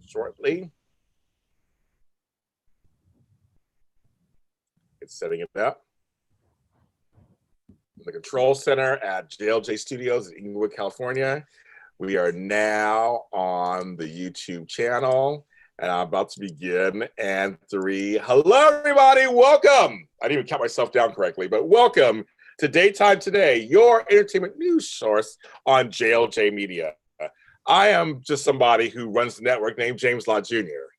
shortly. It's setting it up. The control center at JLJ Studios in Inglewood, California. We are now on the YouTube channel, and I'm about to begin. And 3, hello everybody, welcome. I didn't even count myself down correctly, but welcome to Daytime Today, your entertainment news source on JLJ Media. I am just somebody who runs the network named James Law Jr.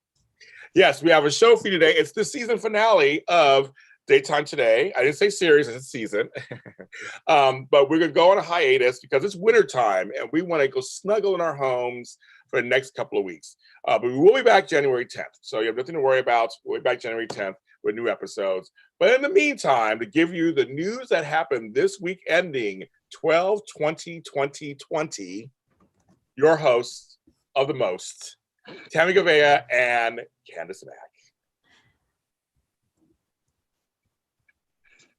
Yes, we have a show for you today. It's the season finale of Daytime Today. I didn't say series, it's season. But we're going to go on a hiatus because it's wintertime and we want to go snuggle in our homes for the next couple of weeks. But we will be back January 10th. So you have nothing to worry about. We'll be back January 10th with new episodes. But in the meantime, to give you the news that happened this week ending 12/20/2020, your hosts of the most, Tami Goveia and Candice Mack.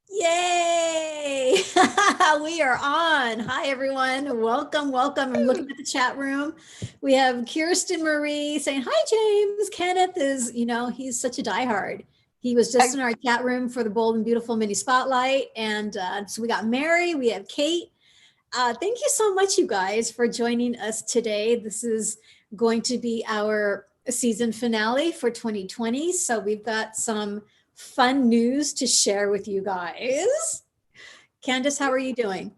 Yay! We are on. Hi, everyone. Welcome. I'm looking at the chat room. We have Kirsten Marie saying, hi, James. Kenneth is, he's such a diehard. He was just in our chat room for the Bold and Beautiful mini spotlight. And so we got Mary, we have Kate. Thank you so much, you guys, for joining us today. This is going to be our season finale for 2020. So we've got some fun news to share with you guys. Candice, how are you doing?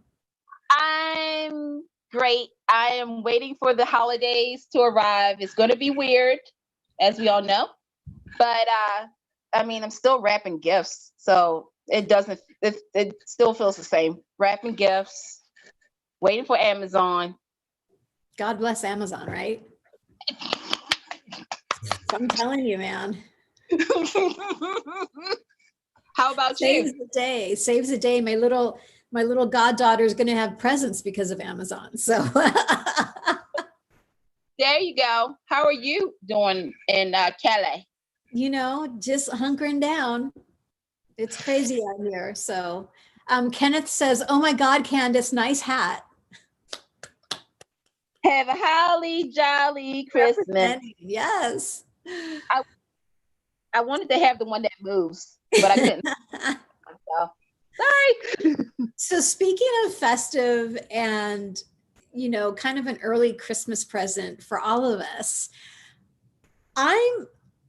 I'm great. I am waiting for the holidays to arrive. It's going to be weird, as we all know. But I'm still wrapping gifts. So it still feels the same. Wrapping gifts, waiting for Amazon. God bless Amazon, right? I'm telling you, man. How about you? Saves the day. My little goddaughter is going to have presents because of Amazon. So there you go. How are you doing in Calais? Just hunkering down. It's crazy out here. So Kenneth says, oh my God, Candice, nice hat. Have a holly jolly Christmas. Yes. I wanted to have the one that moves, but I couldn't. Sorry. So speaking of festive and, kind of an early Christmas present for all of us, I'm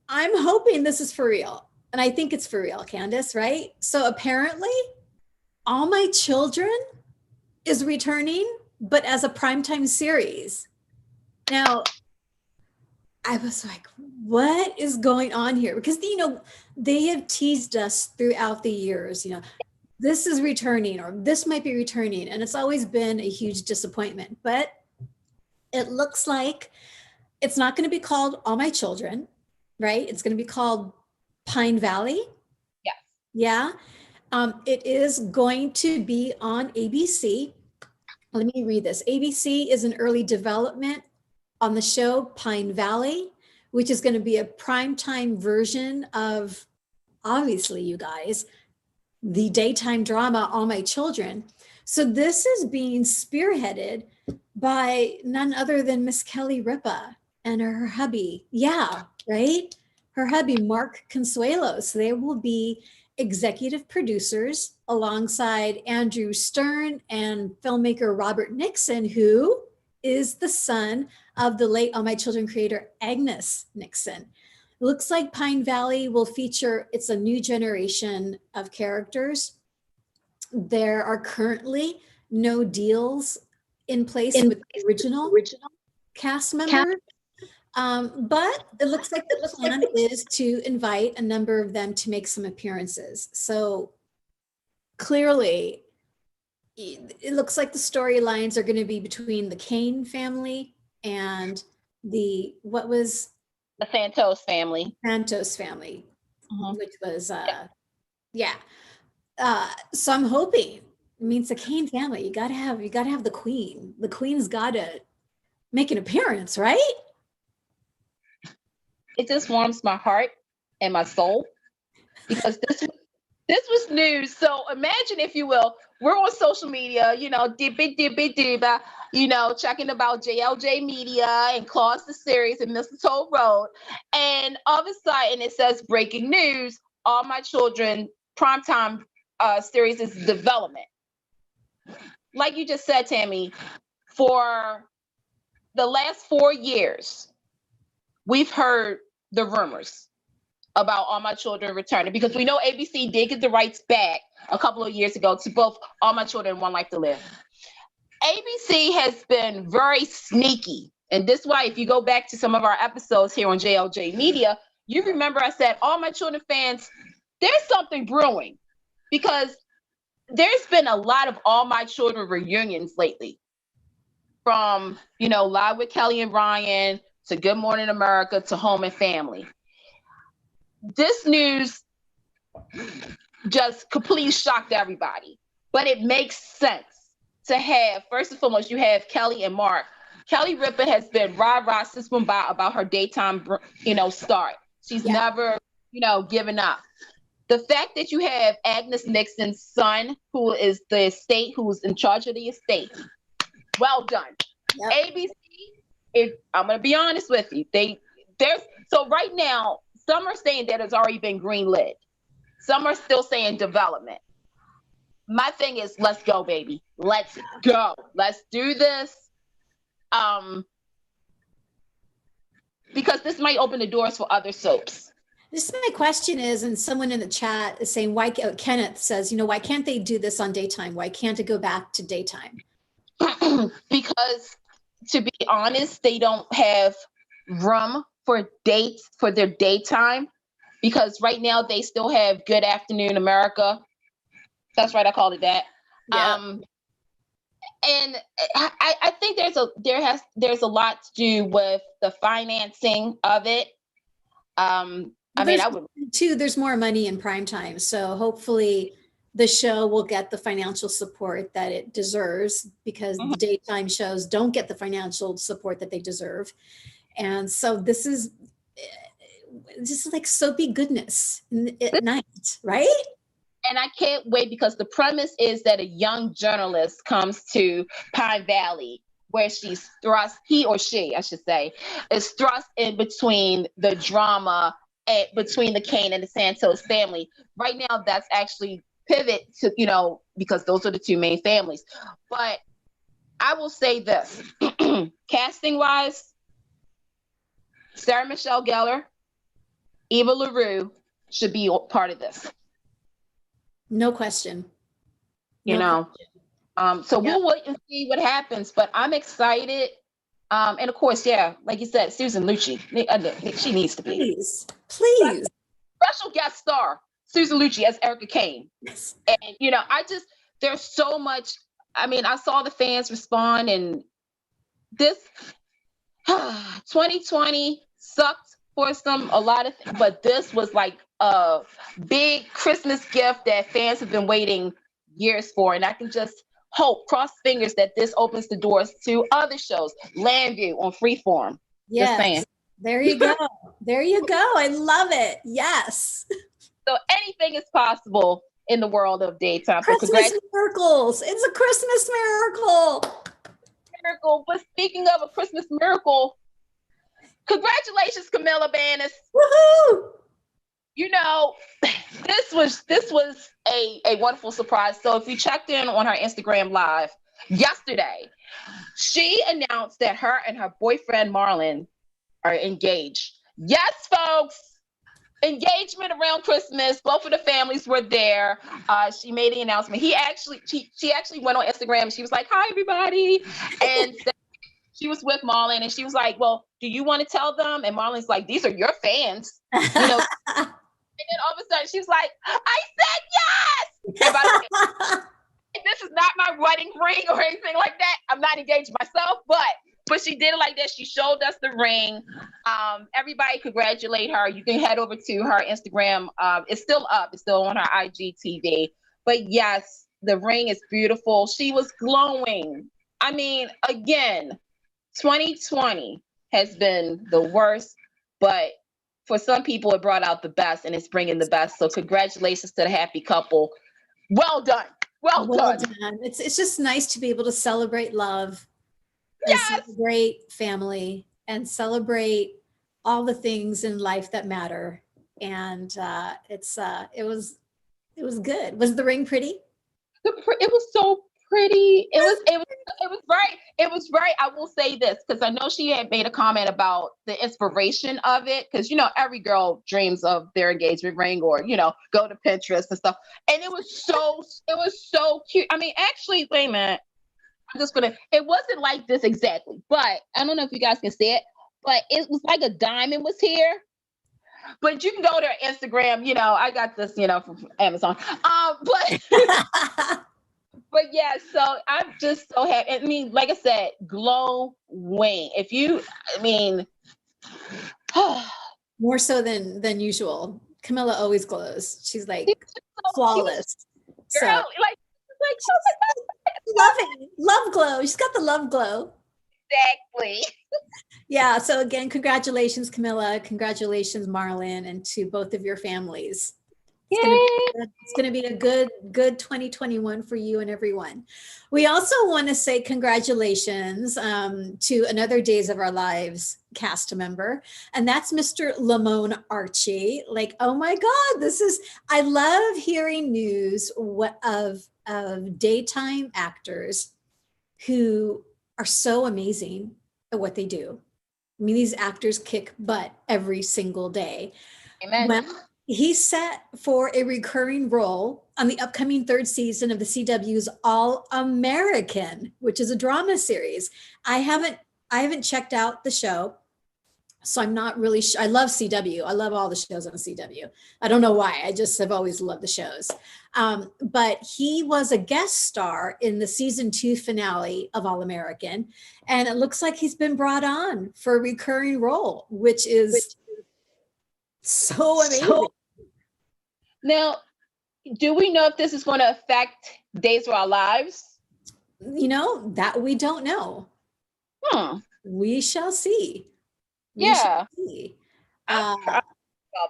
hoping this is for real. And I think it's for real, Candice, right? So apparently All My Children is returning, but as a primetime series. Now, I was like, what is going on here? Because, they have teased us throughout the years, this is returning or this might be returning. And it's always been a huge disappointment. But it looks like it's not going to be called All My Children, right? It's going to be called Pine Valley. Yeah. Yeah. It is going to be on ABC. Let me read this. ABC is an early development on the show Pine Valley, which is going to be a primetime version of, obviously, you guys, the daytime drama All My Children. So this is being spearheaded by none other than Miss Kelly Ripa and her hubby. Yeah, right? Her hubby, Mark Consuelo. So they will be executive producers alongside Andrew Stern and filmmaker Robert Nixon, who is the son of the late All My Children creator Agnes Nixon. Looks like Pine Valley will feature, it's a new generation of characters. There are currently no deals in place with the original cast members. But it looks like the plan is to invite a number of them to make some appearances. So clearly, it looks like the storylines are going to be between the Kane family and the Santos family. Which was so I'm hoping it means the Kane family. You gotta have the queen. The queen's gotta make an appearance, right? It just warms my heart and my soul because This was news. So imagine, if you will, we're on social media, dibba, checking about JLJ Media and Claus the Series and Mistletoe Road. And all of a sudden it says breaking news, All My Children primetime series is development. Like you just said, Tami, for the last 4 years, we've heard the rumors about All My Children returning, because we know ABC did get the rights back a couple of years ago to both All My Children and One Life to Live. ABC has been very sneaky. And this is why, if you go back to some of our episodes here on JLJ Media, you remember I said, All My Children fans, there's something brewing, because there's been a lot of All My Children reunions lately. From, Live with Kelly and Ryan to Good Morning America to Home and Family. This news just completely shocked everybody, but it makes sense to have, first and foremost, you have Kelly and Mark. Kelly Ripa has been rah-rah since about her daytime, start. She's never, given up. The fact that you have Agnes Nixon's son, who is the estate, who's in charge of the estate. Well done. Yep. ABC, I'm going to be honest with you. So right now, some are saying that it's already been greenlit. Some are still saying development. My thing is, let's go, baby. Let's go. Let's do this. Because this might open the doors for other soaps. This my question is, and someone in the chat is saying, why, Kenneth says, why can't they do this on daytime? Why can't it go back to daytime? Because, to be honest, they don't have room for dates for their daytime, because right now they still have Good Afternoon America. That's right, I called it that. Yeah. And I think there's a lot to do with the financing of it. There's more money in prime time, so hopefully the show will get the financial support that it deserves, because the daytime shows don't get the financial support that they deserve. And so this is just like soapy goodness at night, right? And I can't wait, because the premise is that a young journalist comes to Pine Valley, where she's thrust, he or she, I should say, is thrust in between the drama between the Kane and the Santos family. Right now, that's actually pivot to, because those are the two main families. But I will say this, casting wise, Sarah Michelle Gellar, Eva LaRue should be part of this. No question. So we'll wait and see what happens, but I'm excited. And of course, like you said, Susan Lucci, she needs to be. Please. Special guest star, Susan Lucci as Erica Kane. Yes. And, there's so much. I mean, I saw the fans respond, and this 2020 sucked for a lot of things, but this was like a big Christmas gift that fans have been waiting years for. And I can just hope, cross fingers, that this opens the doors to other shows, Landview on Freeform. Yes. Just saying. There you go. There you go. I love it. Yes. So anything is possible in the world of daytime. Christmas miracles. It's a Christmas miracle. But speaking of a Christmas miracle, congratulations, Camilla Bannis. Woohoo! This was a wonderful surprise. So if you checked in on her Instagram Live yesterday, she announced that her and her boyfriend Marlon are engaged. Yes, folks. Engagement around Christmas. Both of the families were there. She made the announcement. She actually went on Instagram and she was like, "Hi, everybody," and she was with Marlon, and she was like, "Well, do you want to tell them?" And Marlon's like, "These are your fans." And then all of a sudden she was like, "I said yes!" And by the way, this is not my wedding ring or anything like that. I'm not engaged myself, but she did it like that. She showed us the ring. Everybody congratulate her. You can head over to her Instagram. It's still up. It's still on her IGTV. But yes, the ring is beautiful. She was glowing. I mean, again, 2020 has been the worst, but for some people, it brought out the best, and it's bringing the best. So congratulations to the happy couple. Well done. Well done. It's just nice to be able to celebrate love and Yes. celebrate family and celebrate all the things in life that matter. And it was good. Was the ring pretty? It was so pretty. It was very, I will say this, because I know she had made a comment about the inspiration of it, because every girl dreams of their engagement ring, or go to Pinterest and stuff. And it was so cute. I mean, actually, wait a minute. It wasn't like this exactly, but I don't know if you guys can see it, but it was like a diamond was here. But you can go to her Instagram, I got this, from Amazon. But but yeah, so I'm just so happy. I mean, like I said, glowing. More so than usual. Camilla always glows. She's like flawless. Girl, love glow. She's got the love glow. Exactly. Yeah. So again, congratulations, Camilla. Congratulations, Marlon, and to both of your families. It's going to be a good 2021 for you and everyone. We also want to say congratulations to another Days of Our Lives cast member, and that's Mr. Lamone Archie. Like, oh my God, I love hearing news of daytime actors who are so amazing at what they do. I mean, these actors kick butt every single day. Amen. Well, he's set for a recurring role on the upcoming third season of the CW's All American, which is a drama series. I haven't checked out the show, so I'm not really sure. I love CW. I love all the shows on CW. I don't know why. I just have always loved the shows. But he was a guest star in the season 2 finale of All American, and it looks like he's been brought on for a recurring role, which is so amazing. Now, do we know if this is going to affect Days of Our Lives? That we don't know. We shall see. About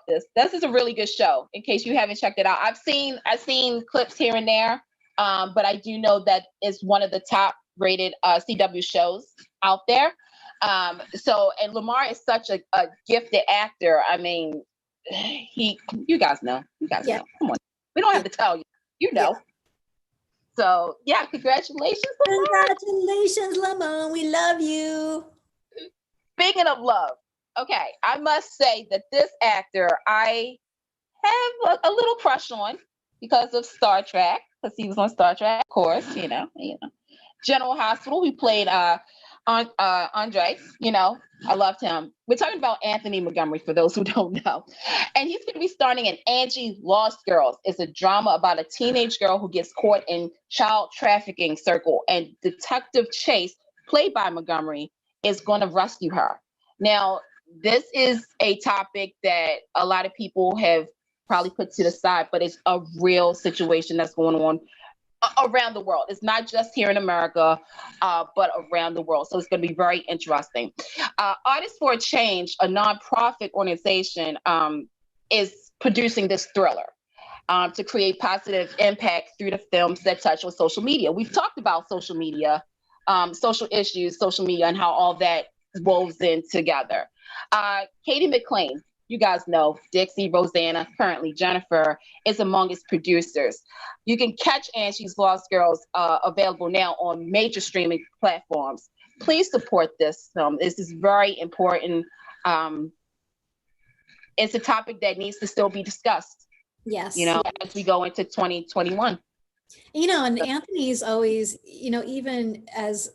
this. This is a really good show. In case you haven't checked it out, I've seen clips here and there, but I do know that it's one of the top rated CW shows out there. And Lamar is such a gifted actor. I mean, you guys know. Come on, we don't have to tell you. Yeah. So yeah, congratulations, Lamar. Congratulations, Lamar. We love you. Speaking of love, okay, I must say that this actor I have a little crush on because of Star Trek, because he was on Star Trek, of course. General Hospital. He played Andre. I loved him. We're talking about Anthony Montgomery, for those who don't know. And he's going to be starring in Angie Lost Girls. It's a drama about a teenage girl who gets caught in child trafficking circle, and Detective Chase, played by Montgomery, is going to rescue her. Now, this is a topic that a lot of people have probably put to the side, but it's a real situation that's going on around the world. It's not just here in America, but around the world. So it's going to be very interesting. Artists for a Change, a nonprofit organization, is producing this thriller to create positive impact through the films that touch on social media. We've talked about social media, social issues, social media, and how all that woves in together. Katie McLean, you guys know, Dixie, Rosanna, currently Jennifer, is among its producers. You can catch Angie's Lost Girls available now on major streaming platforms. Please support this film. This is very important. It's a topic that needs to still be discussed. Yes. As we go into 2021. And Anthony's always, even as,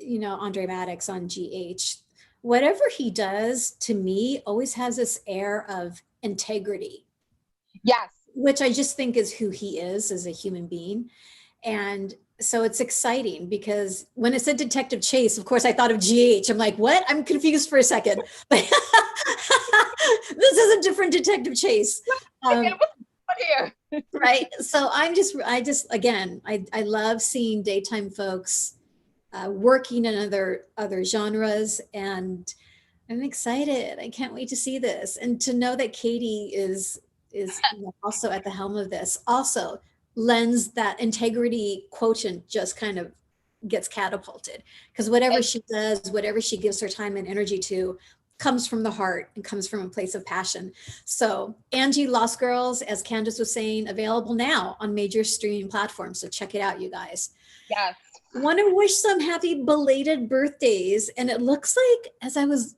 Andre Maddox on GH, whatever he does, to me, always has this air of integrity. Yes. Which I just think is who he is as a human being. And so it's exciting because when it said Detective Chase, of course, I thought of GH. I'm like, what? I'm confused for a second. This is a different Detective Chase. Right. So I love seeing daytime folks working in other genres. And I'm excited. I can't wait to see this, and to know that Katie is also at the helm of this. Also, lends that integrity quotient just kind of gets catapulted, because whatever she does, whatever she gives her time and energy to, comes from the heart and comes from a place of passion. So Angie Lost Girls, as Candice was saying, available now on major streaming platforms. So check it out, you guys. Yes. Want to wish some happy belated birthdays. And it looks like, as I was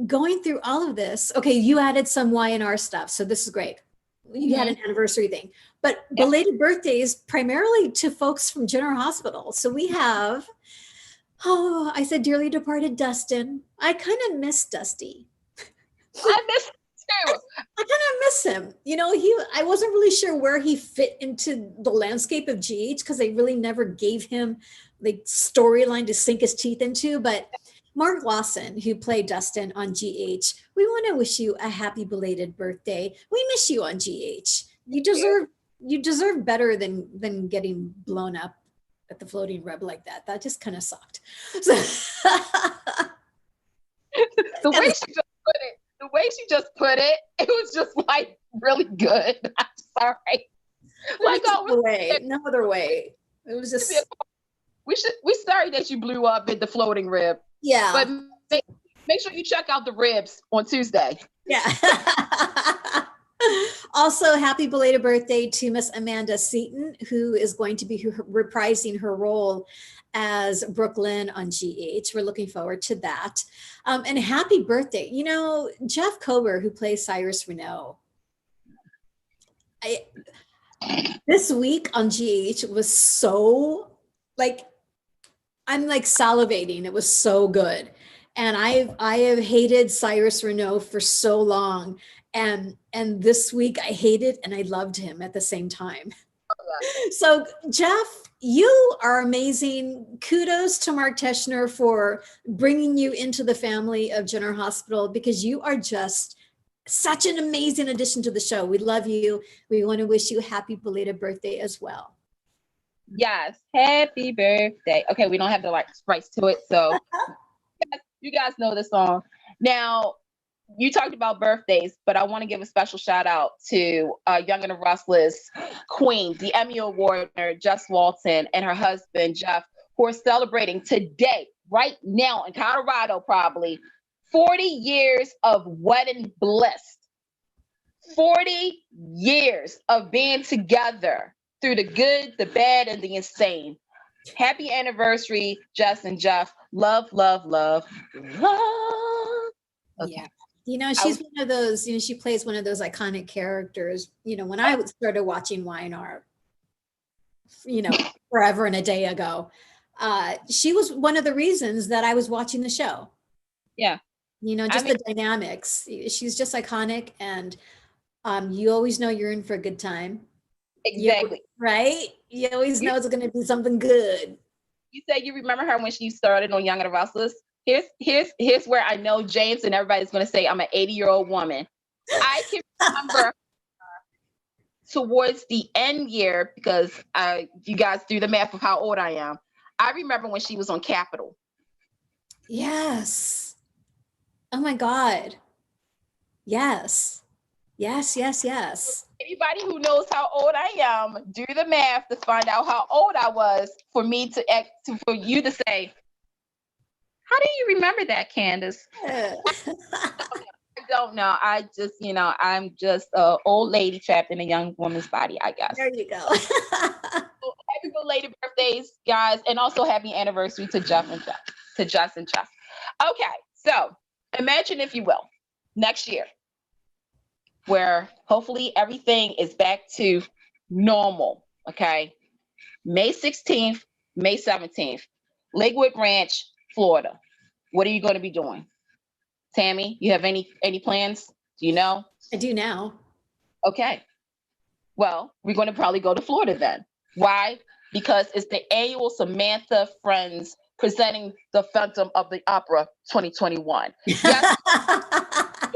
going through all of this, okay, you added some Y&R stuff. So this is great. You had an anniversary thing, but belated birthdays primarily to folks from General Hospital. So we have, I said dearly departed Dustin. I kind of miss Dusty. I miss him too. I kind of miss him. You know, I wasn't really sure where he fit into the landscape of GH, because they really never gave him the storyline to sink his teeth into. But Mark Lawson, who played Dustin on GH, we want to wish you a happy belated birthday. We miss you on GH. You deserve better than getting blown up at the floating rub like that. That just kind of sucked. So, the way she just put it, it was just like really good. I'm sorry. Like, no other way. It was just. We sorry that you blew up at the floating rib. Yeah. But make sure you check out the ribs on Tuesday. Yeah. Also, happy belated birthday to Miss Amanda Seaton, who is going to be reprising her role as Brooklyn on GH. We're looking forward to that. And happy birthday. You know, Jeff Kober, who plays Cyrus Renault. This week on GH was so, like, I'm like salivating. It was so good. And I have hated Cyrus Renault for so long. And this week I hated and I loved him at the same time. So Jeff, you are amazing. Kudos to Mark Teschner for bringing you into the family of General Hospital, because you are just such an amazing addition to the show. We love you. We want to wish you a happy belated birthday as well. Yes, happy birthday. Okay, we don't have the rights to it, so you guys know the song. Now, you talked about birthdays, but I want to give a special shout out to Young and the Restless Queen, the Emmy Award winner, Jess Walton, and her husband, Jeff, who are celebrating today, right now in Colorado, probably 40 years of wedding bliss. 40 years of being together through the good, the bad, and the insane. Happy anniversary, Jess and Jeff. Love, love, love, love. Okay. Yeah. You know, she's one of those, you know, she plays one of those iconic characters. You know, when I started watching Y&R, you know, forever and a day ago, she was one of the reasons that I was watching the show. Yeah. You know, just the dynamics. She's just iconic, and you always know you're in for a good time. Exactly. Right? You always know it's going to be something good. You say you remember her when she started on Young and the Restless? Here's where I know James and everybody's going to say I'm an 80-year-old woman. I can remember towards the end year, because you guys do the math of how old I am. I remember when she was on Capitol. Yes. Oh my God. Yes. Yes. Anybody who knows how old I am, do the math to find out how old I was for you to say, how do you remember that, Candice? Yeah. I don't know. I just, I'm just an old lady trapped in a young woman's body, I guess. There you go. So happy belated birthdays, guys, and also happy anniversary to Jess and Jeff. Okay, so imagine, if you will, next year, where hopefully everything is back to normal, okay? May 16th, May 17th, Lakewood Ranch, Florida. What are you going to be doing? Tami, you have any plans? Do you know? I do now. Okay. Well, we're going to probably go to Florida then. Why? Because it's the annual Samantha Friends presenting the Phantom of the Opera 2021. Yes. I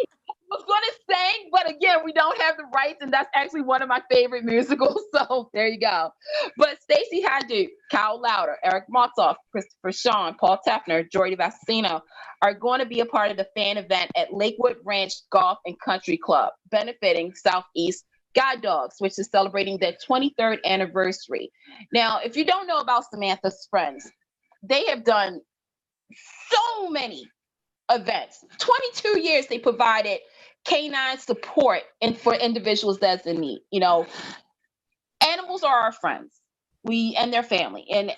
was going to sing, but again, we don't have the rights and that's actually one of my favorite musicals. So there you go. But Stacey Haddock, Kyle Lauder, Eric Martov, Christopher Sean, Paul Tefner, Jordy Vacino are going to be a part of the fan event at Lakewood Ranch Golf and Country Club, benefiting Southeast Guide Dogs, which is celebrating their 23rd anniversary. Now, if you don't know about Samantha's Friends, they have done so many events. 22 years they provided canine support and for individuals that's in need. You know, animals are our friends. We and their family. And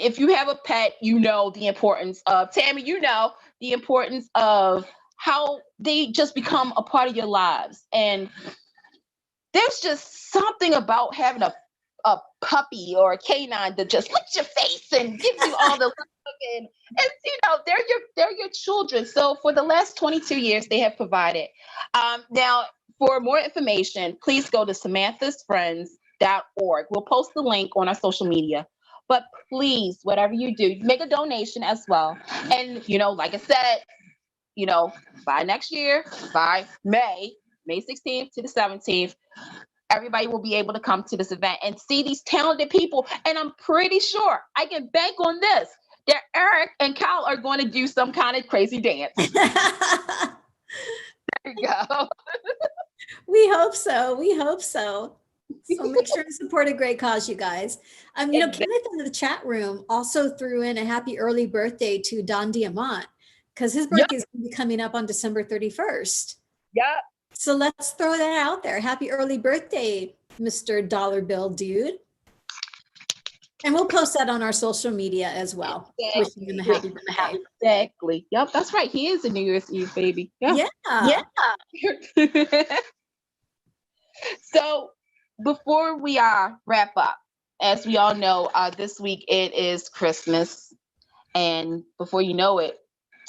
if you have a pet, you know the importance of Tami, you know the importance of how they just become a part of your lives. And there's just something about having a puppy or a canine that just licks your face and gives you all the love and you know they're your children. So for the last 22 years they have provided. Now for more information, please go to samanthasfriends.org. We'll post the link on our social media. But please, whatever you do, make a donation as well. And you know, like I said, you know, by next year, by May 16th to the 17th, everybody will be able to come to this event and see these talented people. And I'm pretty sure I can bank on this, that Eric and Kyle are going to do some kind of crazy dance. There you go. We hope so. We hope so. So make sure to support a great cause, you guys. You know, Kenneth in the chat room also threw in a happy early birthday to Don Diamant because his birthday is going to be coming up on December 31st. Yeah. So let's throw that out there. Happy early birthday, Mr. Dollar Bill Dude. And we'll post that on our social media as well. Exactly. Wishing him a happy birthday. Exactly. Yep, that's right. He is a New Year's Eve baby. Yeah. So before we wrap up, as we all know, this week it is Christmas. And before you know it,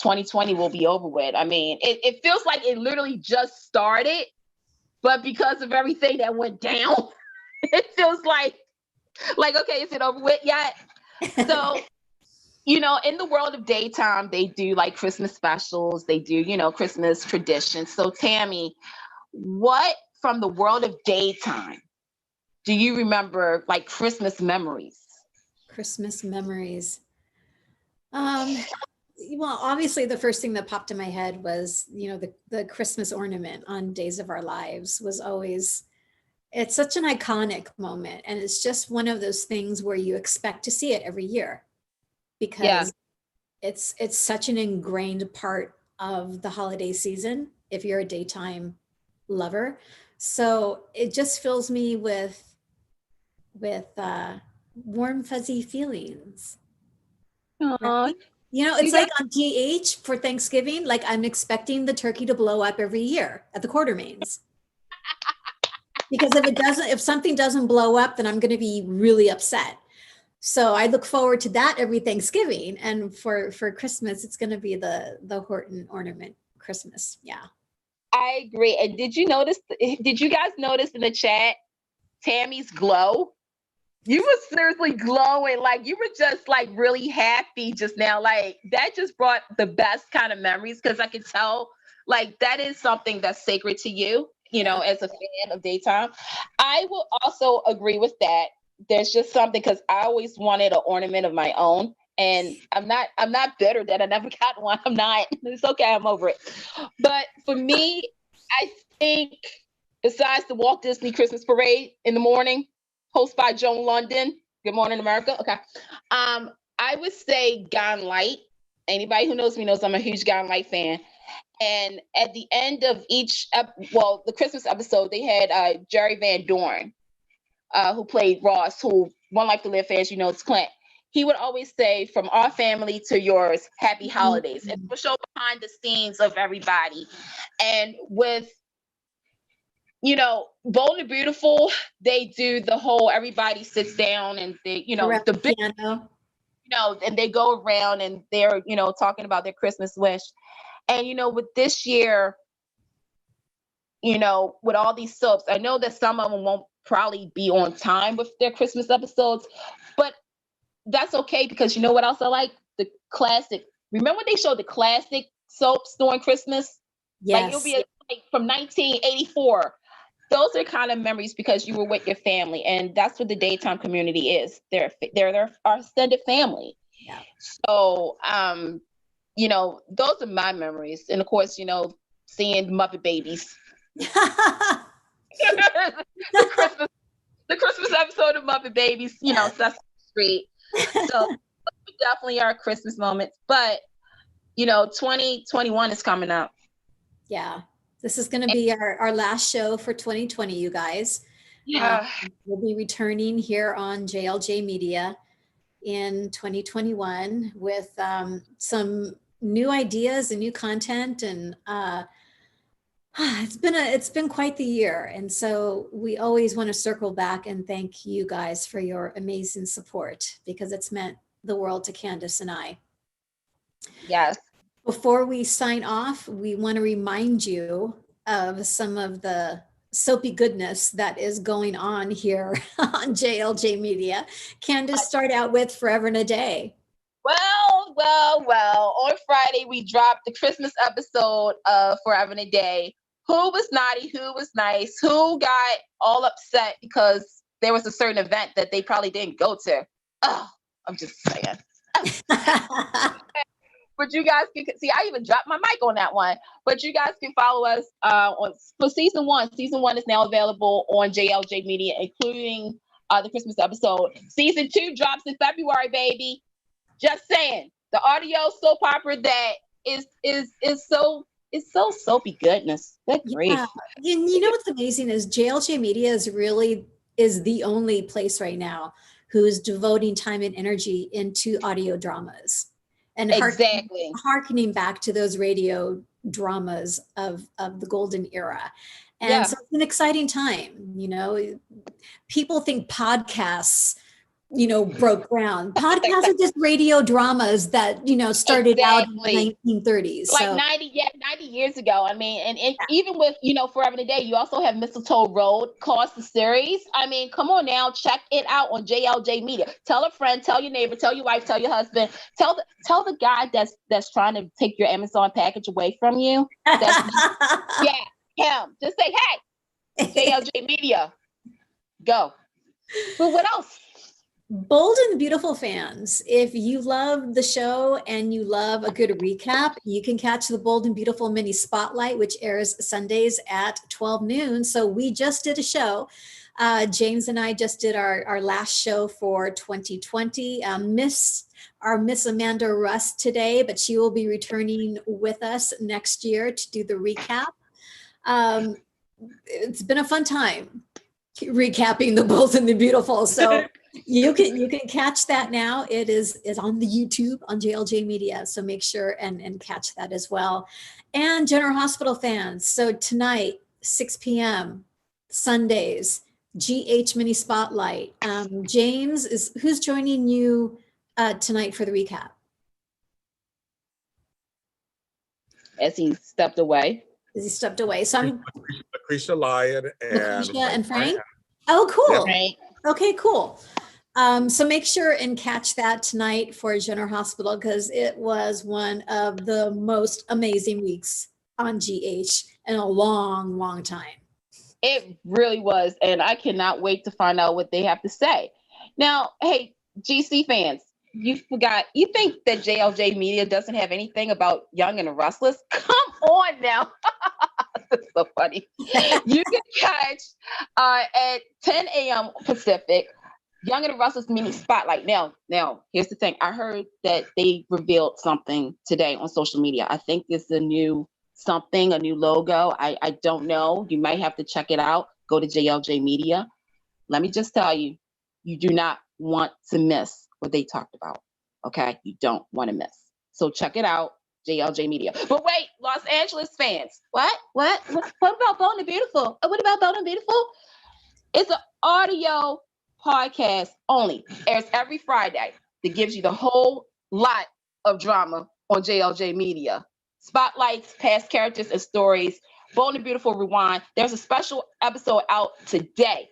2020 will be over with. I mean, it feels like it literally just started, but because of everything that went down, it feels like, okay, is it over with yet? So, you know, in the world of daytime, they do like Christmas specials. They do, you know, Christmas traditions. So Tami, what from the world of daytime do you remember like Christmas memories? Christmas memories. Well, obviously the first thing that popped in my head was, you know, the Christmas ornament on Days of Our Lives was always, it's such an iconic moment. And it's just one of those things where you expect to see it every year because it's such an ingrained part of the holiday season if you're a daytime lover. So it just fills me with warm, fuzzy feelings. Aww. You know, it's like on GH for Thanksgiving, like I'm expecting the turkey to blow up every year at the Quartermains. Because if something doesn't blow up, then I'm going to be really upset. So I look forward to that every Thanksgiving. And for Christmas, it's going to be the Horton ornament Christmas. Yeah. I agree. And did you guys notice in the chat, Tammy's glow? You were seriously glowing. Like you were just like really happy just now. Like that just brought the best kind of memories because I could tell like that is something that's sacred to you, you know, as a fan of daytime. I will also agree with that. There's just something because I always wanted an ornament of my own. And I'm not bitter that I never got one. I'm not. It's okay. I'm over it. But for me, I think besides the Walt Disney Christmas Parade in the morning, hosted by Joan London. Good Morning America. Okay. I would say Gone Light. Anybody who knows me knows I'm a huge Gone Light fan. And at the end of each, the Christmas episode, they had Jerry Van Dorn, who played Ross, who One Life to Live fans, you know, it's Clint. He would always say, from our family to yours, happy holidays. And we'll show behind the scenes of everybody. And with, you know, Bold and Beautiful, they do the whole, everybody sits down and they, you know, Around the big, piano. you know, and they go around and they're, you know, talking about their Christmas wish. And, you know, with this year, you know, with all these soaps, I know that some of them won't probably be on time with their Christmas episodes, but that's okay because you know what else I like? The classic. Remember when they showed the classic soaps during Christmas? Yes. Like it'll be like from 1984. those are kind of memories because you were with your family, and that's what the daytime community is. They're our extended family. Yeah. So, you know, those are my memories, and of course, you know, seeing Muppet Babies, the Christmas episode of Muppet Babies, you know, Sesame Street. So definitely our Christmas moments, but you know, 2021 is coming up. Yeah. This is going to be our last show for 2020, you guys. Yeah. We'll be returning here on JLJ Media in 2021 with some new ideas and new content, and it's been quite the year. And so we always want to circle back and thank you guys for your amazing support, because it's meant the world to Candice and I. Yes. Before we sign off, we want to remind you of some of the soapy goodness that is going on here on JLJ Media. Candice, start out with Forever in a Day. Well. On Friday, we dropped the Christmas episode of Forever in a Day. Who was naughty? Who was nice? Who got all upset because there was a certain event that they probably didn't go to? Oh, I'm just saying. But you guys can see, I even dropped my mic on that one. But you guys can follow us for season one. Season one is now available on JLJ Media, including the Christmas episode. Season 2 drops in February, baby. Just saying, the audio soap opera that is so soapy goodness. That's great. Yeah. You know what's amazing is JLJ Media is the only place right now who is devoting time and energy into audio dramas. And exactly harkening back to those radio dramas of the golden era. And yeah. So it's an exciting time. You know, people think podcasts, you know, broke ground. Podcasts are just radio dramas that, you know, started out in the 1930s. Like 90 years ago. I mean, and even with, you know, Forever and a Day, you also have Mistletoe Road, Cost the series. I mean, come on now, check it out on JLJ Media. Tell a friend, tell your neighbor, tell your wife, tell your husband, tell the guy that's trying to take your Amazon package away from you. Yeah, him. Just say, hey, JLJ Media, go. But what else? Bold and Beautiful fans, if you love the show and you love a good recap, you can catch the Bold and Beautiful mini spotlight, which airs Sundays at 12 noon. So we just did a show. James and I just did our last show for 2020. Miss Amanda Russ today, but she will be returning with us next year to do the recap. It's been a fun time recapping the Bold and the Beautiful. So you can catch that now. It is on the YouTube on JLJ Media. So make sure and catch that as well. And General Hospital fans. So tonight, 6 p.m. Sundays, GH mini spotlight. James who's joining you tonight for the recap? As he stepped away. So I'm Lucretia Lyon and Frank. Oh, cool. Right. Okay, cool. So make sure and catch that tonight for General Hospital, because it was one of the most amazing weeks on GH in a long, long time. It really was. And I cannot wait to find out what they have to say. Now, hey, GC fans, you think that JLJ Media doesn't have anything about Young and the Restless? Come on now. That's so funny. You can catch at 10 a.m. Pacific, Young and the Restless mini spotlight. Now, here's the thing. I heard that they revealed something today on social media. I think it's a new logo. I don't know. You might have to check it out. Go to JLJ Media. Let me just tell you, you do not want to miss what they talked about. Okay? You don't want to miss. So check it out, JLJ Media. But wait, Los Angeles fans, what about Bold and Beautiful? What about Bold and Beautiful? It's an audio podcast only. Airs every Friday. That gives you the whole lot of drama on JLJ Media. Spotlights, past characters and stories. Bold and Beautiful Rewind. There's a special episode out today.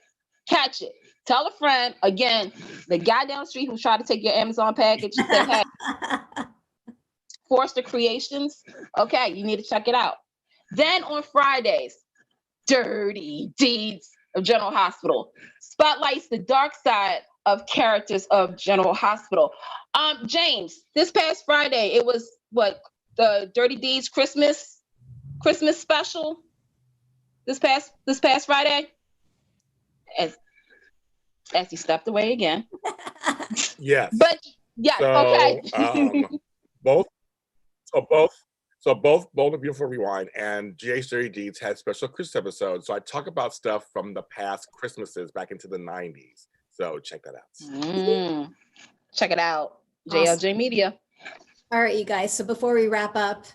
Catch it. Tell a friend. Again, the guy down the street who tried to take your Amazon package said, hey, Forster Creations. Okay, you need to check it out. Then on Fridays, dirty deeds of General Hospital. Spotlights the dark side of characters of General Hospital. James, this past Friday, it was what, the Dirty Deeds Christmas special? This past Friday? As he stepped away again. Yes. But yes, So, okay. both a Beautiful Rewind and GH Dirty Deeds had special Christmas episodes. So I talk about stuff from the past Christmases back into the 90s. So check that out. Check it out. Awesome. JLJ Media. All right, you guys. So before we wrap up,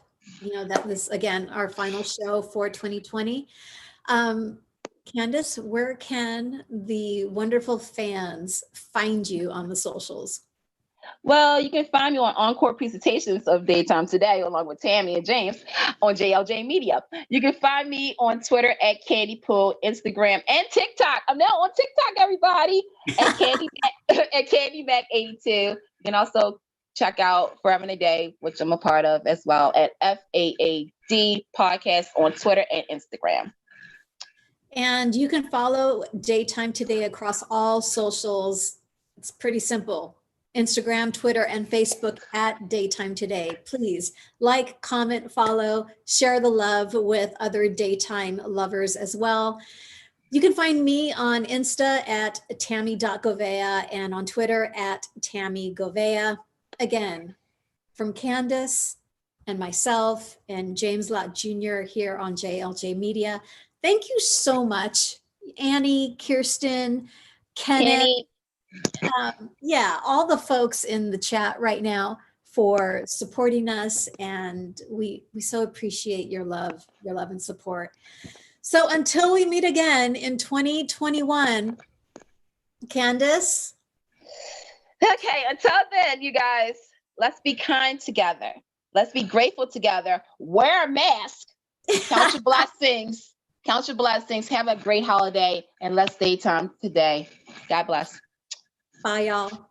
that was, again, our final show for 2020. Candice, where can the wonderful fans find you on the socials? Well, you can find me on encore presentations of Daytime Today, along with Tami and James on JLJ Media. You can find me on Twitter at Candy Pool, Instagram, and TikTok. I'm now on TikTok, everybody, at Candy Mack 82. You can also check out Forever and a Day, which I'm a part of as well, at FAAD Podcast on Twitter and Instagram. And you can follow Daytime Today across all socials. It's pretty simple. Instagram, Twitter, and Facebook at Daytime Today. Please like, comment, follow, share the love with other daytime lovers as well. You can find me on Insta at Tami.Goveia and on Twitter at Tami Goveia. Again, from Candice and myself and James Lott Jr. here on JLJ Media. Thank you so much, Annie, Kirsten, Kenneth. All the folks in the chat right now for supporting us, and we so appreciate your love and support. So until we meet again in 2021, Candice. Okay, until then, you guys, let's be kind together. Let's be grateful together. Wear a mask. Count your blessings. Count your blessings. Have a great holiday, and let's Daytime Today. God bless. Bye, y'all.